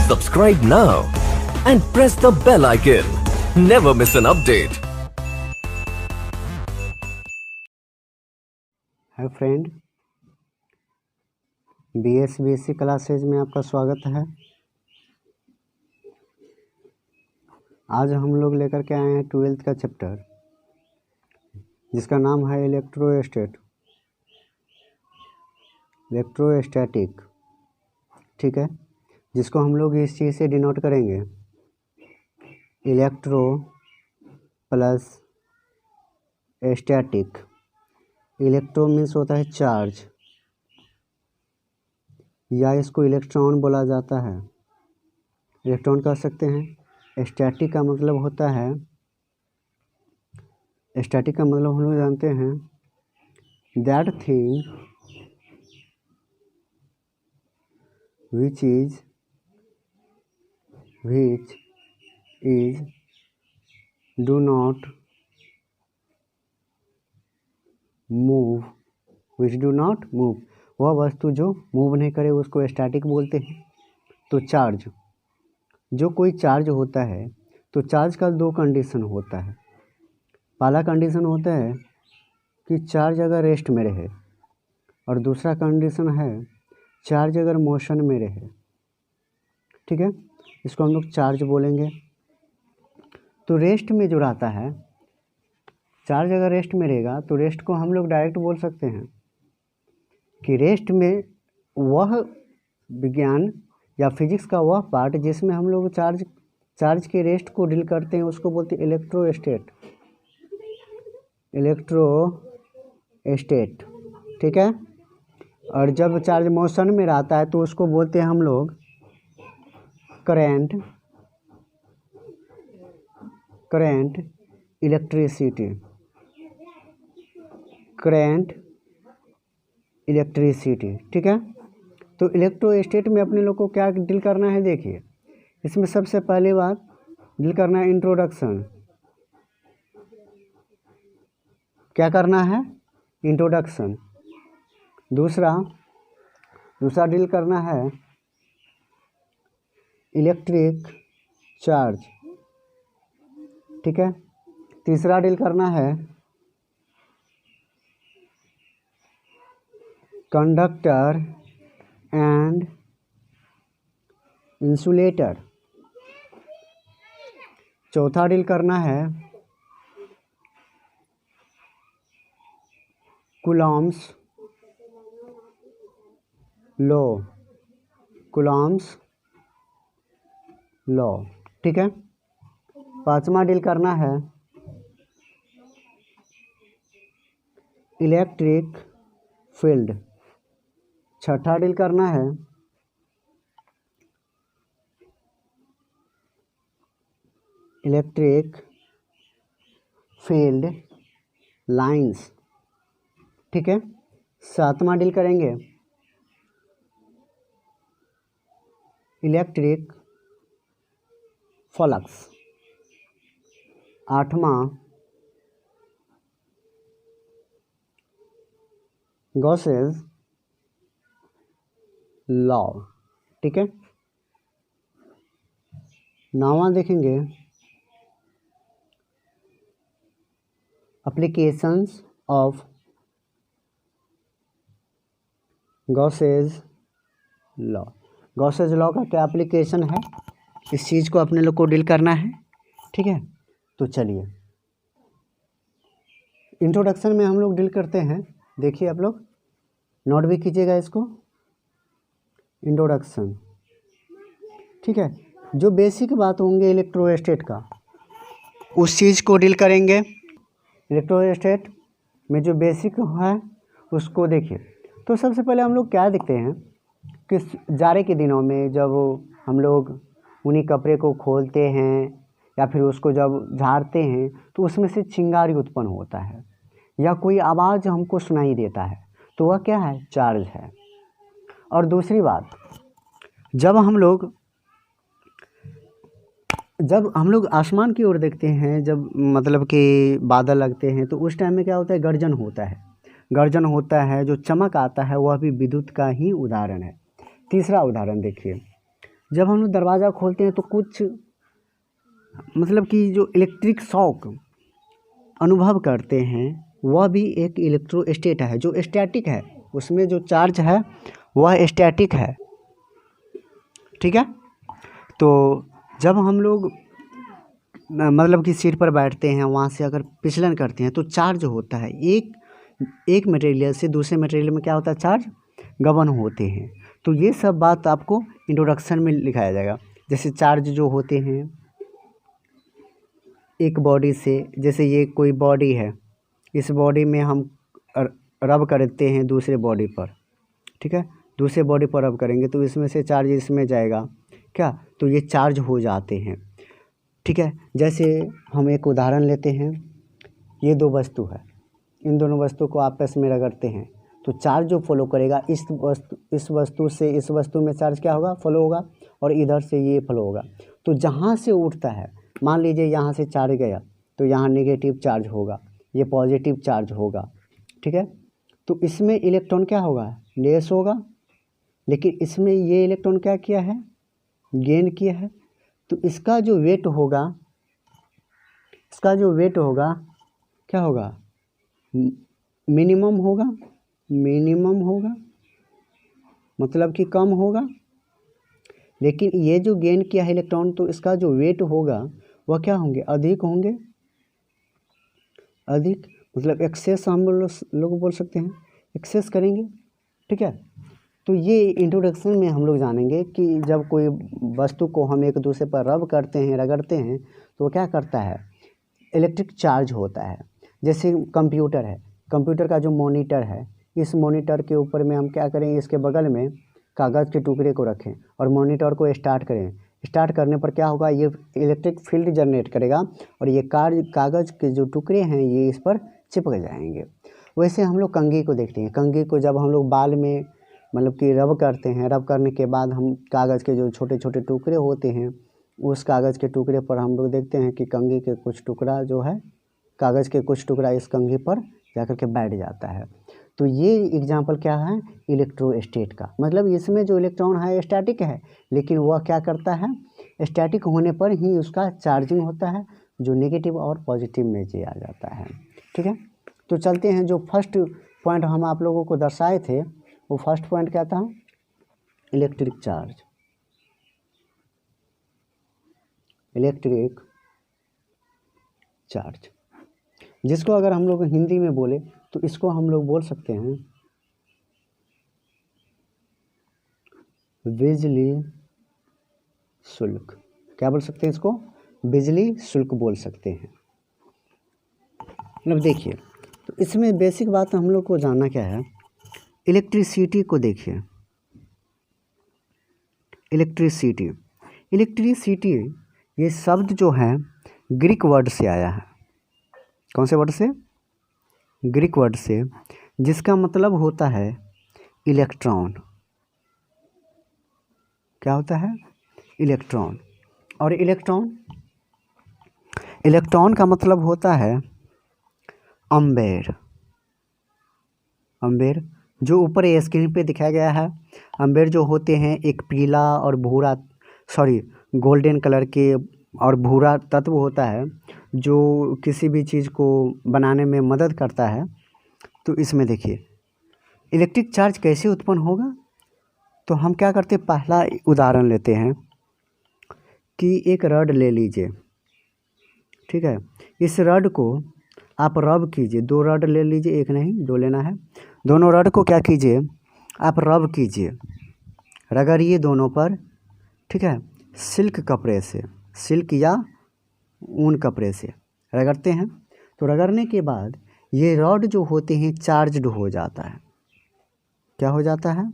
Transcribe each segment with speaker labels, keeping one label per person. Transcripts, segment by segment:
Speaker 1: Subscribe now and press the bell icon. Never miss an update.
Speaker 2: Hi friend, BSc classes में आपका स्वागत है। आज हम लोग लेकर के आए हैं 12th का चैप्टर, जिसका नाम है इलेक्ट्रोस्टैटिक। ठीक है, जिसको हम लोग इस चीज़ से डिनोट करेंगे, electro plus static. Electro means होता है चार्ज, या इसको इलेक्ट्रॉन बोला जाता है, इलेक्ट्रॉन कह सकते हैं। स्टैटिक का मतलब होता है, स्टैटिक का मतलब हम लोग जानते हैं, that thing which is do not move, वह वस्तु जो मूव नहीं करे उसको स्टैटिक बोलते हैं। तो चार्ज, जो कोई चार्ज होता है, तो चार्ज का दो कंडीशन होता है। पहला कंडीशन होता है कि चार्ज अगर रेस्ट में रहे, और दूसरा कंडीशन है चार्ज अगर मोशन में रहे। ठीक है, इसको हम लोग चार्ज बोलेंगे। तो रेस्ट में जो रहता है, चार्ज अगर रेस्ट में रहेगा तो रेस्ट को हम लोग डायरेक्ट बोल सकते हैं कि रेस्ट में वह विज्ञान या फिजिक्स का वह पार्ट जिसमें हम लोग चार्ज के रेस्ट को डील करते हैं, उसको बोलते हैं इलेक्ट्रोस्टैट। ठीक है, और जब चार्ज मोशन में रहता है तो उसको बोलते हैं हम लोग करंट इलेक्ट्रिसिटी। ठीक है, तो इलेक्ट्रोस्टैट में अपने लोग को क्या डील करना है, देखिए इसमें सबसे पहली बात डील करना है इंट्रोडक्शन। क्या करना है, इंट्रोडक्शन। दूसरा डील करना है इलेक्ट्रिक चार्ज। ठीक है, तीसरा डील करना है कंडक्टर एंड इंसुलेटर। चौथा डील करना है कूलॉम्स लॉ। ठीक है, पांचवा डील करना है इलेक्ट्रिक फील्ड। छठा डील करना है इलेक्ट्रिक फील्ड लाइंस। ठीक है, सातवां डील करेंगे इलेक्ट्रिक फ्लक्स। आठवां गॉसेस लॉ। ठीक है, नौवां देखेंगे applications of Gauss's law. Gauss's law का क्या एप्लीकेशन है, इस चीज़ को अपने लोग को डील करना है। ठीक है, तो चलिए इंट्रोडक्शन में हम लोग डील करते हैं। देखिए आप लोग नोट भी कीजिएगा इसको, इंट्रोडक्शन। ठीक है, जो बेसिक बात होंगे इलेक्ट्रोस्टैट का, उस चीज़ को डील करेंगे। इलेक्ट्रोस्टैट में जो बेसिक है उसको देखिए। तो सबसे पहले हम लोग क्या देखते हैं कि जाड़े के दिनों में जब हम लोग उन्हीं कपड़े को खोलते हैं या फिर उसको जब झाड़ते हैं, तो उसमें से चिंगारी उत्पन्न होता है या कोई आवाज़ हमको सुनाई देता है, तो वह क्या है, चार्ज है। और दूसरी बात, जब हम लोग आसमान की ओर देखते हैं, जब मतलब कि बादल लगते हैं, तो उस टाइम में क्या होता है, गर्जन होता है। जो चमक आता है वह भी विद्युत का ही उदाहरण है। तीसरा उदाहरण देखिए, जब हम लोग दरवाज़ा खोलते हैं तो कुछ मतलब कि जो इलेक्ट्रिक शॉक अनुभव करते हैं वह भी एक इलेक्ट्रोस्टेट है, जो स्टैटिक है, उसमें जो चार्ज है वह स्टैटिक है। ठीक है, तो जब हम लोग मतलब कि सीट पर बैठते हैं, वहाँ से अगर फिसलन करते हैं तो चार्ज होता है। एक मटेरियल से दूसरे मटेरियल में क्या होता है, चार्ज गबन होते हैं। तो ये सब बात आपको इंट्रोडक्शन में लिखाया जाएगा। जैसे चार्ज जो होते हैं एक बॉडी से, जैसे ये कोई बॉडी है, इस बॉडी में हम रब करते हैं दूसरे बॉडी पर, ठीक है, दूसरे बॉडी पर रब करेंगे तो इसमें से चार्ज इसमें जाएगा क्या, तो ये चार्ज हो जाते हैं। ठीक है, जैसे हम एक उदाहरण लेते हैं, ये दो वस्तु है, इन दोनों वस्तु को आपस में रगड़ते हैं तो चार्ज जो फॉलो करेगा इस वस्तु से इस वस्तु में चार्ज क्या होगा, फॉलो होगा, और इधर से ये फॉलो होगा। तो जहाँ से उठता है, मान लीजिए यहाँ से चार्ज गया तो यहाँ नेगेटिव चार्ज होगा, ये पॉजिटिव चार्ज होगा। ठीक है, तो इसमें इलेक्ट्रॉन क्या होगा, लेस होगा, लेकिन इसमें ये इलेक्ट्रॉन क्या किया है, गेन किया है। तो इसका जो वेट होगा क्या होगा, मिनिमम होगा, मतलब कि कम होगा। लेकिन ये जो गेन किया है इलेक्ट्रॉन, तो इसका जो वेट होगा वह क्या होंगे, अधिक, मतलब एक्सेस हम लोग बोल सकते हैं, एक्सेस करेंगे। ठीक है, तो ये इंट्रोडक्शन में हम लोग जानेंगे कि जब कोई वस्तु को हम एक दूसरे पर रब करते हैं, रगड़ते हैं, तो वो क्या करता है, इलेक्ट्रिक चार्ज होता है। जैसे कंप्यूटर है, कंप्यूटर का जो मॉनिटर है, इस मॉनिटर के ऊपर में हम क्या करें, इसके बगल में कागज़ के टुकड़े को रखें और मॉनिटर को स्टार्ट करें। स्टार्ट करने पर क्या होगा, ये इलेक्ट्रिक फील्ड जनरेट करेगा और ये कागज़ के जो टुकड़े हैं ये इस पर चिपक जाएंगे। वैसे हम लोग कंघी को देखते हैं, कंघी को जब हम लोग बाल में मतलब कि रब करते हैं, रब करने के बाद हम कागज़ के जो छोटे छोटे टुकड़े होते हैं, उस कागज़ के टुकड़े पर हम लोग देखते हैं कि कंघी के कुछ टुकड़ा जो है, कागज़ के कुछ टुकड़ा इस कंघी पर जाकर के बैठ जाता है। तो ये एग्जाम्पल क्या है, इलेक्ट्रोस्टेट का। मतलब इसमें जो इलेक्ट्रॉन है स्टैटिक है, लेकिन वह क्या करता है, स्टैटिक होने पर ही उसका चार्जिंग होता है, जो नेगेटिव और पॉजिटिव में जे आ जाता है। ठीक है, तो चलते हैं, जो फर्स्ट पॉइंट हम आप लोगों को दर्शाए थे, वो फर्स्ट पॉइंट क्या था, इलेक्ट्रिक चार्ज, जिसको अगर हम लोग हिंदी में बोले तो इसको हम लोग बोल सकते हैं बिजली शुल्क। क्या बोल सकते हैं इसको, बिजली शुल्क बोल सकते हैं। मतलब देखिए, तो इसमें बेसिक बात हम लोग को जानना क्या है, इलेक्ट्रिसिटी को देखिए, इलेक्ट्रिसिटी ये शब्द जो है ग्रीक वर्ड से आया है। कौन से वर्ड से, ग्रीक वर्ड से, जिसका मतलब होता है इलेक्ट्रॉन। क्या होता है, इलेक्ट्रॉन। और इलेक्ट्रॉन का मतलब होता है अम्बेर, जो ऊपर ये स्क्रीन पे दिखाया गया है। अम्बेर जो होते हैं एक पीला और गोल्डन कलर के और भूरा तत्व होता है, जो किसी भी चीज़ को बनाने में मदद करता है। तो इसमें देखिए इलेक्ट्रिक चार्ज कैसे उत्पन्न होगा, तो हम क्या करते हैं, पहला उदाहरण लेते हैं कि एक रड ले लीजिए। ठीक है, इस रड को आप रब कीजिए, 2 रड ले लीजिए, एक नहीं 2 लेना है। दोनों रड को क्या कीजिए, आप रब कीजिए, रगड़िए दोनों पर। ठीक है, सिल्क कपड़े से, सिल्क या ऊन कपड़े से रगड़ते हैं। तो रगड़ने के बाद ये रॉड जो होते हैं चार्ज्ड हो जाता है। क्या हो जाता है,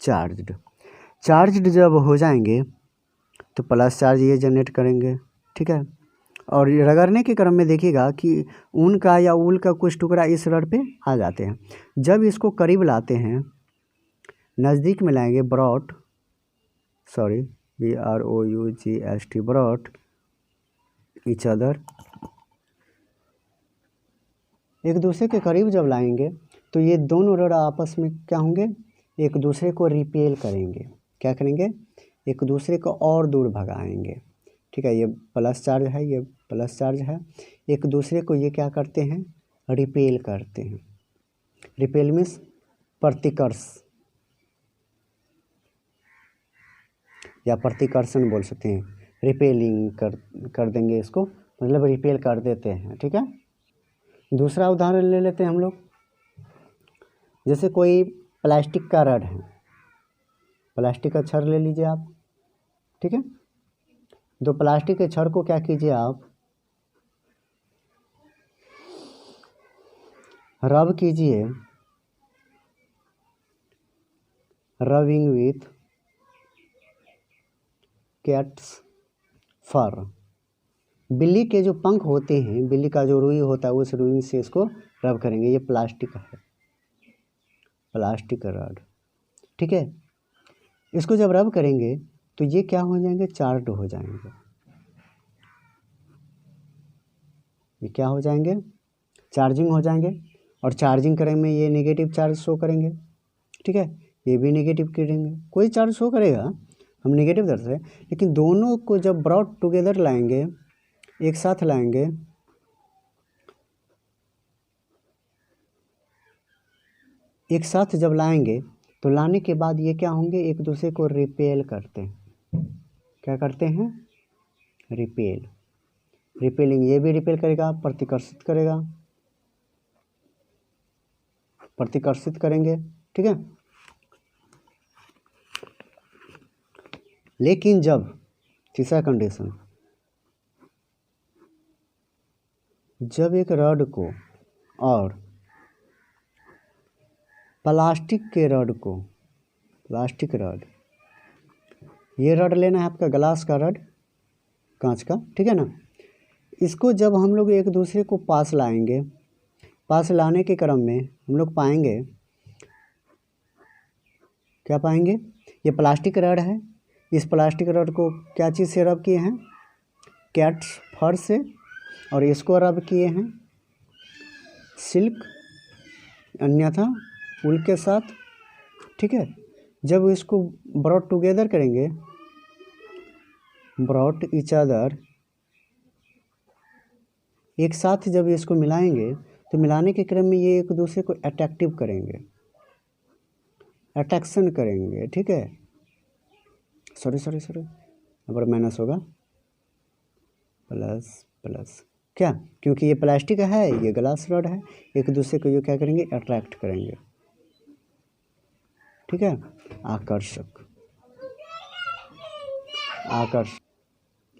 Speaker 2: चार्ज्ड जब हो जाएंगे तो प्लस चार्ज ये जनरेट करेंगे। ठीक है, और रगड़ने के क्रम में देखिएगा कि ऊन का या ऊल का कुछ टुकड़ा इस रड पे आ जाते हैं। जब इसको करीब लाते हैं, नज़दीक में लाएंगे, ब्रॉट ईच अदर, एक दूसरे के करीब जब लाएंगे तो ये दोनों रड आपस में क्या होंगे, एक दूसरे को रिपेल करेंगे। क्या करेंगे, एक दूसरे को और दूर भगाएंगे। ठीक है, ये प्लस चार्ज है, ये प्लस चार्ज है, एक दूसरे को ये क्या करते हैं, रिपेल करते हैं। रिपेल मीन्स प्रतिकर्ष या प्रतिकर्षण बोल सकते हैं। रिपेलिंग कर देंगे इसको, मतलब रिपेल कर देते हैं। ठीक है, दूसरा उदाहरण ले लेते हैं हम लोग। जैसे कोई प्लास्टिक का रड है, प्लास्टिक का छड़ ले लीजिए आप। ठीक है, दो प्लास्टिक के छड़ को क्या कीजिए आप, रब कीजिए, रबिंग विथ कैट्स फर। बिल्ली के जो पंख होते हैं, बिल्ली का जो रुई होता है, उस रुई से इसको रब करेंगे। ये प्लास्टिक है, प्लास्टिक रड। ठीक है, इसको जब रब करेंगे तो ये क्या हो जाएंगे, चार्ज हो जाएंगे। ये क्या हो जाएंगे, चार्जिंग हो जाएंगे। और चार्जिंग करेंगे में ये नेगेटिव चार्ज शो करेंगे। ठीक है, ये भी नेगेटिव करेंगे, कोई चार्ज शो करेगा, हम नेगेटिव दर्ज है। लेकिन दोनों को जब ब्रॉड टुगेदर लाएंगे, एक साथ लाएंगे, एक साथ जब लाएंगे तो लाने के बाद ये क्या होंगे, एक दूसरे को रिपेल करते हैं। क्या करते हैं, रिपेल। रिपेलिंग, ये भी रिपेल करेगा, प्रतिकर्षित करेगा, प्रतिकर्षित करेंगे। ठीक है, लेकिन जब तीसरा कंडीशन, जब एक रड को और प्लास्टिक के रड को, प्लास्टिक रड, ये रड लेना है आपका ग्लास का रड, कांच का। ठीक है ना, इसको जब हम लोग एक दूसरे को पास लाएंगे, पास लाने के क्रम में हम लोग पाएंगे, क्या पाएंगे, ये प्लास्टिक रड है, इस प्लास्टिक रड को क्या चीज़ से रब किए हैं, कैट्स फर से, और इसको रब किए हैं सिल्क अन्यथा उल के साथ। ठीक है, जब इसको ब्रॉड टुगेदर करेंगे, ब्रॉड ईच अदर, एक साथ जब इसको मिलाएंगे तो मिलाने के क्रम में ये एक दूसरे को अट्रैक्टिव करेंगे, अट्रैक्शन करेंगे। ठीक है, सॉरी यहाँ पर माइनस होगा, प्लस प्लस, क्या, क्योंकि ये प्लास्टिक है, ये ग्लास रड है, एक दूसरे को ये क्या करेंगे, अट्रैक्ट करेंगे। ठीक है, आकर्षक,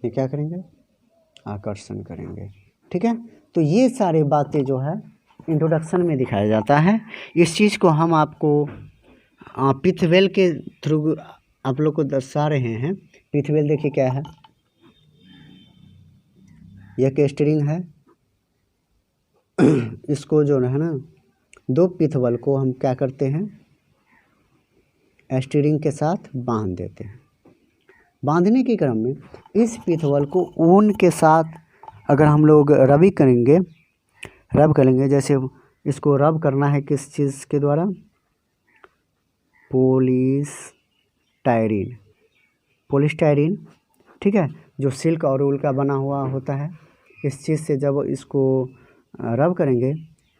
Speaker 2: ये क्या करेंगे, आकर्षण करेंगे। ठीक है, तो ये सारी बातें जो है इंट्रोडक्शन में दिखाया जाता है। इस चीज़ को हम आपको पिथवेल के थ्रू आप लोग को दर्शा रहे हैं। पिथवेल देखिए क्या है, यह केस्टरिंग है, इसको जो है ना, दो पिथवल को हम क्या करते हैं, स्टीयरिंग के साथ बांध देते हैं। बांधने के क्रम में इस पिथवल को ऊन के साथ अगर हम लोग रब करेंगे, जैसे इसको रब करना है किस चीज़ के द्वारा, पॉलीस्टायरीन। ठीक है, जो सिल्क और ऊल का बना हुआ होता है, इस चीज़ से जब इसको रब करेंगे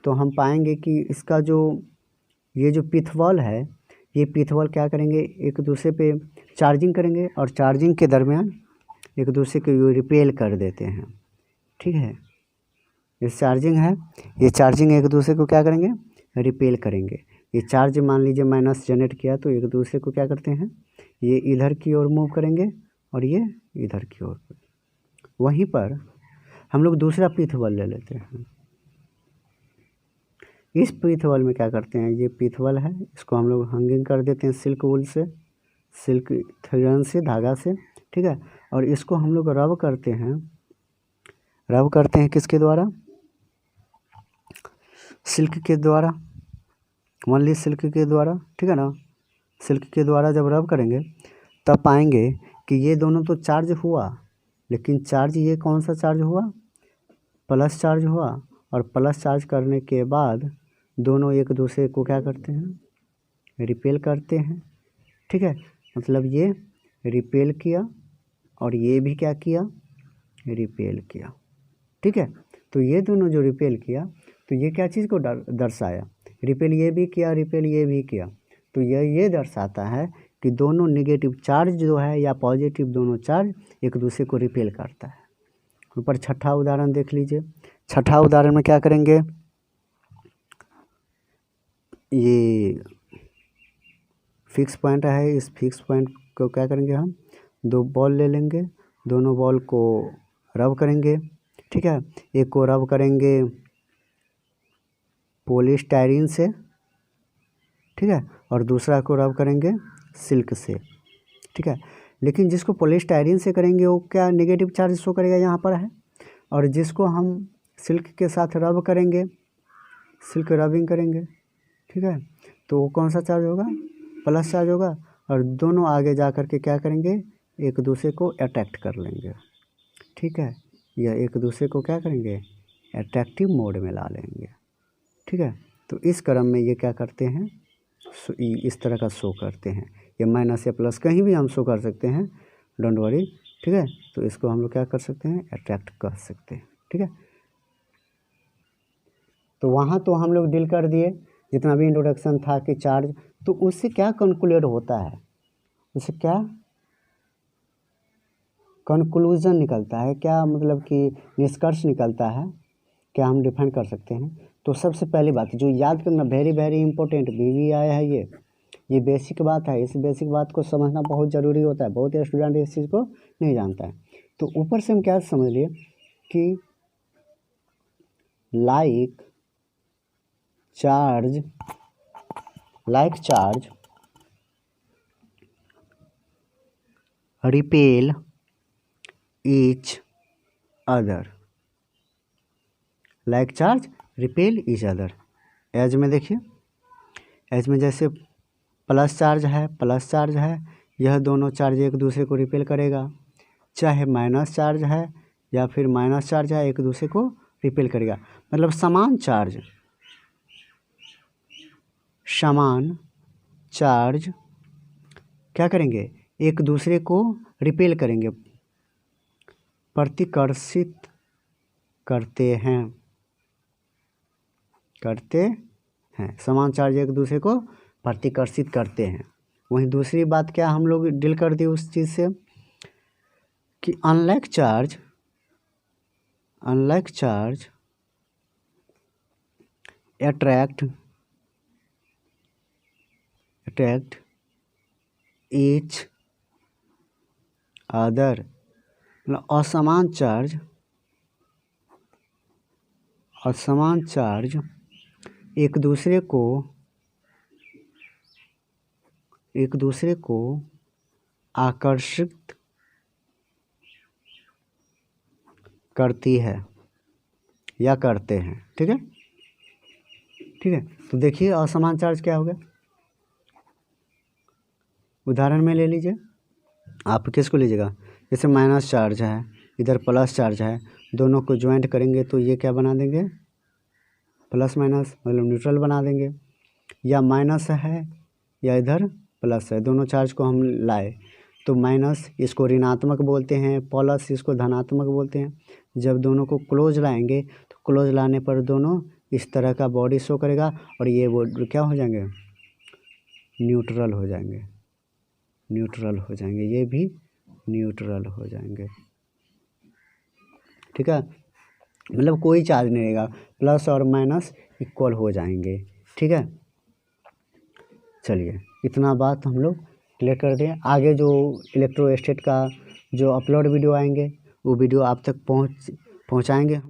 Speaker 2: तो हम पाएंगे कि इसका जो ये जो पिथवल है, ये पिथवल क्या करेंगे, एक दूसरे पे चार्जिंग करेंगे और चार्जिंग के दरमियान एक दूसरे को रिपेल कर देते हैं। ठीक है, ये चार्जिंग है, ये चार्जिंग एक दूसरे को क्या करेंगे, रिपेल करेंगे। ये चार्ज मान लीजिए माइनस जनरेट किया तो एक दूसरे को क्या करते हैं, ये इधर की ओर मूव करेंगे और ये इधर की ओर। वहीं पर हम लोग दूसरा पिथवल ले लेते हैं। इस पिथवल में क्या करते हैं, ये पिथवल है, इसको हम लोग हंगिंग कर देते हैं सिल्क वूल से, सिल्क थ्रेड से, धागा से। ठीक है, और इसको हम लोग रब करते हैं किसके द्वारा, सिल्क के द्वारा, ओनली सिल्क के द्वारा। ठीक है ना, सिल्क के द्वारा जब रब करेंगे तब पाएंगे कि ये दोनों तो चार्ज हुआ, लेकिन चार्ज ये कौन सा चार्ज हुआ, प्लस चार्ज हुआ। और प्लस चार्ज करने के बाद दोनों एक दूसरे को क्या करते हैं, रिपेल करते हैं। ठीक है, मतलब ये रिपेल किया और ये भी क्या किया, रिपेल किया। ठीक है, तो ये दोनों जो रिपेल किया तो ये क्या चीज़ को दर्शाया, रिपेल ये भी किया, रिपेल ये भी किया, तो ये दर्शाता है कि दोनों नेगेटिव चार्ज जो है या पॉजिटिव दोनों चार्ज एक दूसरे को रिपेल करता है। ऊपर छठा उदाहरण देख लीजिए। छठा उदाहरण में क्या करेंगे, ये फिक्स पॉइंट है, इस फिक्स पॉइंट को क्या करेंगे, हम दो बॉल ले लेंगे, दोनों बॉल को रब करेंगे। ठीक है, एक को रब करेंगे पॉलीस्टायरीन से, ठीक है, और दूसरा को रब करेंगे सिल्क से। ठीक है, लेकिन जिसको पॉलीस्टायरीन से करेंगे वो क्या नेगेटिव चार्ज शो करेगा, यहाँ पर है, और जिसको हम सिल्क के साथ रब करेंगे, सिल्क रबिंग करेंगे, ठीक है, तो वो कौन सा चार्ज होगा, प्लस चार्ज होगा, और दोनों आगे जा कर के क्या करेंगे, एक दूसरे को अट्रैक्ट कर लेंगे। ठीक है, या एक दूसरे को क्या करेंगे, अट्रैक्टिव मोड में ला लेंगे। ठीक है, तो इस क्रम में ये क्या करते हैं, इस तरह का शो करते हैं, या माइनस या प्लस कहीं भी हम शो कर सकते हैं, डोंट वरी। ठीक है, तो इसको हम लोग क्या कर सकते हैं, अट्रैक्ट कर सकते हैं। ठीक है, तो वहाँ तो हम लोग डील कर दिए जितना भी इंट्रोडक्शन था कि चार्ज, तो उससे क्या कंक्लूड होता है, उससे क्या कंक्लूजन निकलता है, क्या मतलब कि निष्कर्ष निकलता है, क्या हम डिफाइन कर सकते हैं। तो सबसे पहली बात जो याद करना वेरी वेरी इंपॉर्टेंट, भी आया है ये बेसिक बात है, इस बेसिक बात को समझना बहुत ज़रूरी होता है, बहुत स्टूडेंट इस चीज़ को नहीं जानता है। तो ऊपर से हम क्या समझ लिए कि like charge repel each other, like charge repel each other. एज में देखिए, एज में जैसे प्लस चार्ज है, यह दोनों चार्ज एक दूसरे को रिपेल करेगा, चाहे माइनस चार्ज है या फिर माइनस चार्ज है, एक दूसरे को रिपेल करेगा। मतलब समान चार्ज क्या करेंगे, एक दूसरे को रिपेल करेंगे, प्रतिकर्षित करते हैं, समान चार्ज एक दूसरे को प्रतिकर्षित करते हैं। वहीं दूसरी बात क्या हम लोग डील कर दी उस चीज़ से कि unlike charge attract each other, मतलब असमान चार्ज एक दूसरे को आकर्षित करती है या करते हैं। ठीक है, तो देखिए असमान चार्ज क्या हो गया, उदाहरण में ले लीजिए, आप किसको लीजिएगा, जैसे माइनस चार्ज है, इधर प्लस चार्ज है, दोनों को ज्वाइंट करेंगे तो ये क्या बना देंगे, प्लस माइनस, मतलब न्यूट्रल बना देंगे। या माइनस है या इधर प्लस है, दोनों चार्ज को हम लाए तो माइनस इसको ऋणात्मक बोलते हैं, प्लस इसको धनात्मक बोलते हैं। जब दोनों को क्लोज लाएंगे तो क्लोज लाने पर दोनों इस तरह का बॉडी शो करेगा और ये वो क्या हो जाएंगे, न्यूट्रल हो जाएंगे, ये भी न्यूट्रल हो जाएंगे। ठीक है, मतलब कोई चार्ज नहीं रहेगा, प्लस और माइनस इक्वल हो जाएंगे। ठीक है, चलिए इतना बात हम लोग क्लियर कर दें। आगे जो इलेक्ट्रोस्टैट का जो अपलोड वीडियो आएंगे वो वीडियो आप तक पहुंचाएंगे।